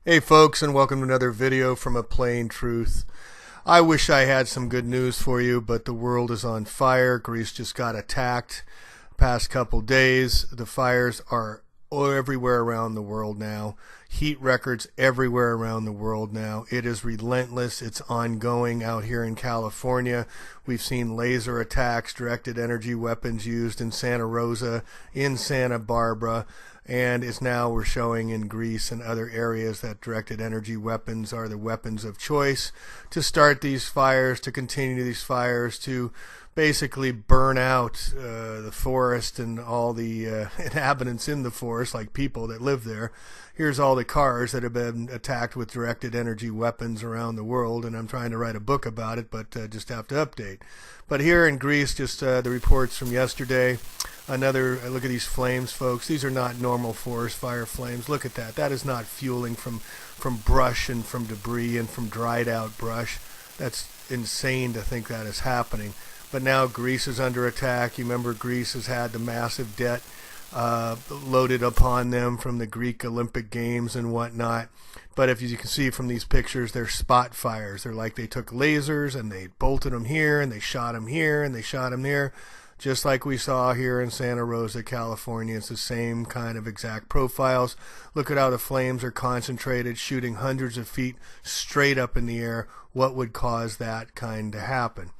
Hey folks, and welcome to another video from A Plain Truth. I wish I had some good news for you, but the world is on fire. Greece just got attacked past couple days. The fires are everywhere around the world now. Heat records everywhere around the world now. It is relentless. It's ongoing out here in California. We've seen laser attacks, directed energy weapons used in Santa Rosa, in Santa Barbara, and it's now we're showing in Greece and other areas that directed energy weapons are the weapons of choice to start these fires, to continue these fires, to basically burn out the forest and all the inhabitants in the forest, like people that live there. Here's all the cars that have been attacked with directed energy weapons around the world, and I'm trying to write a book about it, but just have to update. But here in Greece, just the reports from yesterday, another look at these flames, folks. These are not normal forest fire flames. Look at that. That is not fueling from brush and from debris and from dried out brush. That's insane to think that is happening. But now Greece is under attack. You remember Greece has had the massive debt loaded upon them from the Greek Olympic Games and whatnot. But if you can see from these pictures, they're spot fires. They're like they took lasers and they bolted them here and they shot them here and they shot them there. Just like we saw here in Santa Rosa, California. It's the same kind of exact profiles. Look at how the flames are concentrated, shooting hundreds of feet straight up in the air. What would cause that kind to happen?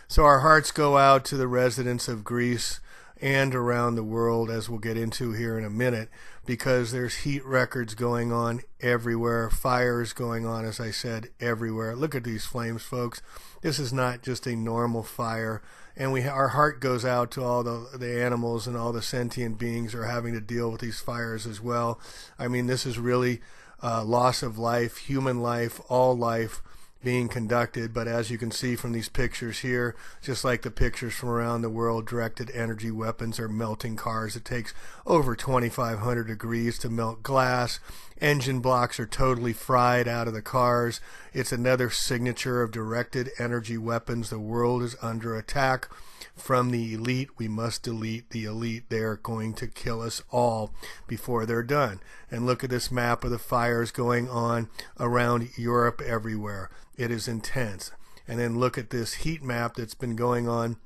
So our hearts go out to the residents of Greece and around the world, as we'll get into here in a minute, because there's heat records going on everywhere, fires going on, as I said, everywhere. Look at these flames, folks. This is not just a normal fire, and our heart goes out to all the animals and all the sentient beings who are having to deal with these fires as well. I mean, this is really loss of life, human life, all life being conducted. But as you can see from these pictures here, just like the pictures from around the world, directed energy weapons are melting cars. It takes over 2,500 degrees to melt glass. Engine blocks are totally fried out of the cars. It's another signature of directed energy weapons. The world is under attack from the elite. We must delete the elite. They're going to kill us all before they're done. And look at this map of the fires going on around Europe everywhere. It is intense. And then look at this heat map that's been going on.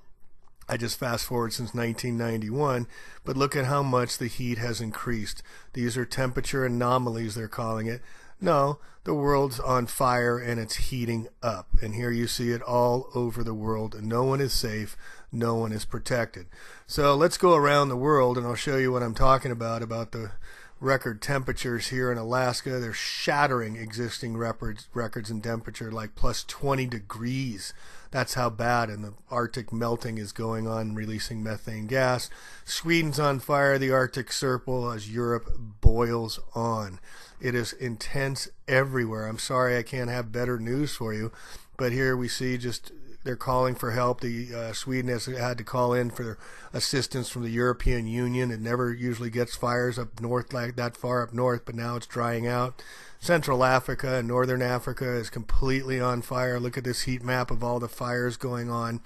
I just fast forward since 1991, but look at how much the heat has increased. These are temperature anomalies, they're calling it. No, the world's on fire and it's heating up. And here you see it all over the world. And no one is safe. No one is protected. So let's go around the world and I'll show you what I'm talking about the record temperatures here in Alaska. They're shattering existing records in temperature, like plus 20 degrees. That's how bad, and the Arctic melting is going on, releasing methane gas. Sweden's on fire, the Arctic Circle, as Europe boils on. It is intense everywhere. I'm sorry I can't have better news for you, but here we see just they're calling for help. Sweden has had to call in for assistance from the European Union. It never usually gets fires up north, like that far up north, but now it's drying out. Central Africa and Northern Africa is completely on fire. Look at this heat map of all the fires going on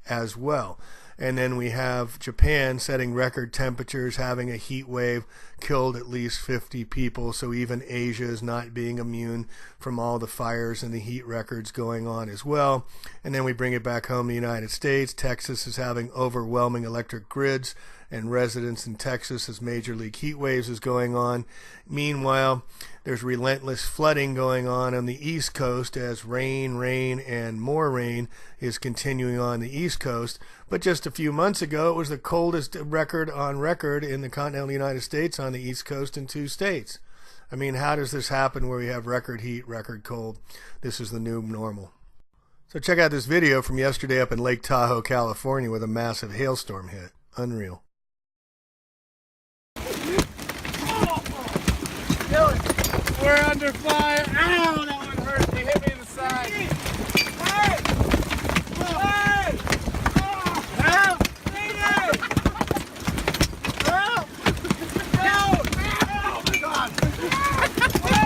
as well. And then we have Japan setting record temperatures, having a heat wave, killed at least 50 people. So even Asia is not being immune from all the fires and the heat records going on as well. And then we bring it back home to the United States. Texas is having overwhelming electric grids and residents in Texas as major league heat waves is going on. Meanwhile, there's relentless flooding going on the East Coast as rain, and more rain is continuing on the East Coast. But just a few months ago, it was the coldest record on record in the continental United States on the East Coast in 2 states. I mean, how does this happen where we have record heat, record cold? This is the new normal. So check out this video from yesterday up in Lake Tahoe, California, with a massive hailstorm hit. Unreal. We're under fire. Ow, that one hurt. They hit me in the side. Hey! Hey! Help! Help! Help! Oh my God! What?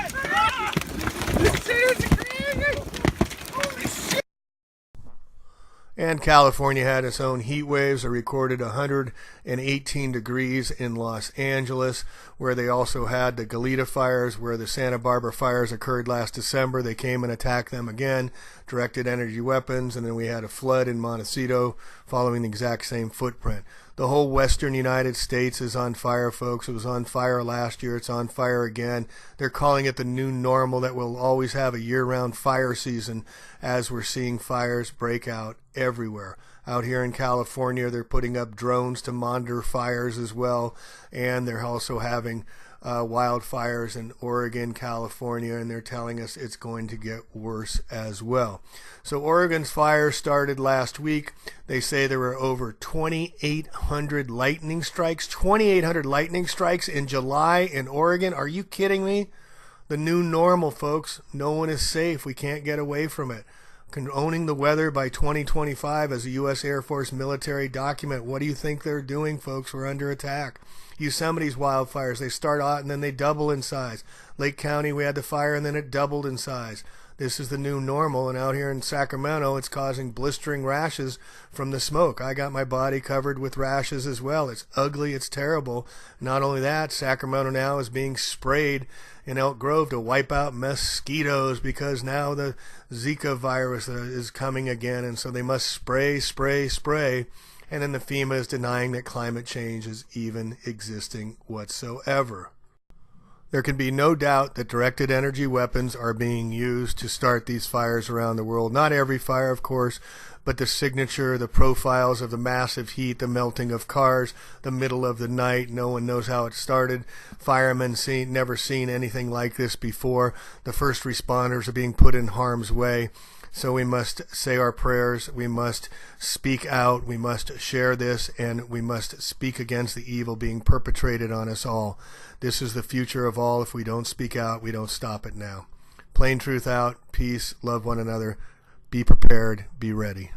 This shit is crazy! Holy shit! And California had its own heat waves. They recorded 118 degrees in Los Angeles, where they also had the Goleta fires, where the Santa Barbara fires occurred last December. They came and attacked them again, directed energy weapons, and then we had a flood in Montecito following the exact same footprint. The whole western United States is on fire, folks. It was on fire last year. It's on fire again. They're calling it the new normal, that we'll always have a year-round fire season, as we're seeing fires break out everywhere. Out here in California, they're putting up drones to monitor fires as well, and they're also having wildfires in Oregon, California, and they're telling us it's going to get worse as well. So Oregon's fire started last week. They say there were over 2,800 lightning strikes. 2,800 lightning strikes in July in Oregon. Are you kidding me? The new normal, folks. No one is safe. We can't get away from it. Owning the weather by 2025 as a U.S. Air Force military document. What do you think they're doing, folks? We're under attack. Yosemite's wildfires, they start out and then they double in size. Lake County, we had the fire and then it doubled in size. This is the new normal, and out here in Sacramento, it's causing blistering rashes from the smoke. I got my body covered with rashes as well. It's ugly. It's terrible. Not only that, Sacramento now is being sprayed in Elk Grove to wipe out mosquitoes, because now the Zika virus is coming again, and so they must spray. And then the FEMA is denying that climate change is even existing whatsoever. There can be no doubt that directed energy weapons are being used to start these fires around the world. Not every fire, of course, but the signature, the profiles of the massive heat, the melting of cars, the middle of the night. No one knows how it started. Firemen never seen anything like this before. The first responders are being put in harm's way. So we must say our prayers, we must speak out, we must share this, and we must speak against the evil being perpetrated on us all. This is the future of all. If we don't speak out, we don't stop it now. Plain truth out, peace, love one another, be prepared, be ready.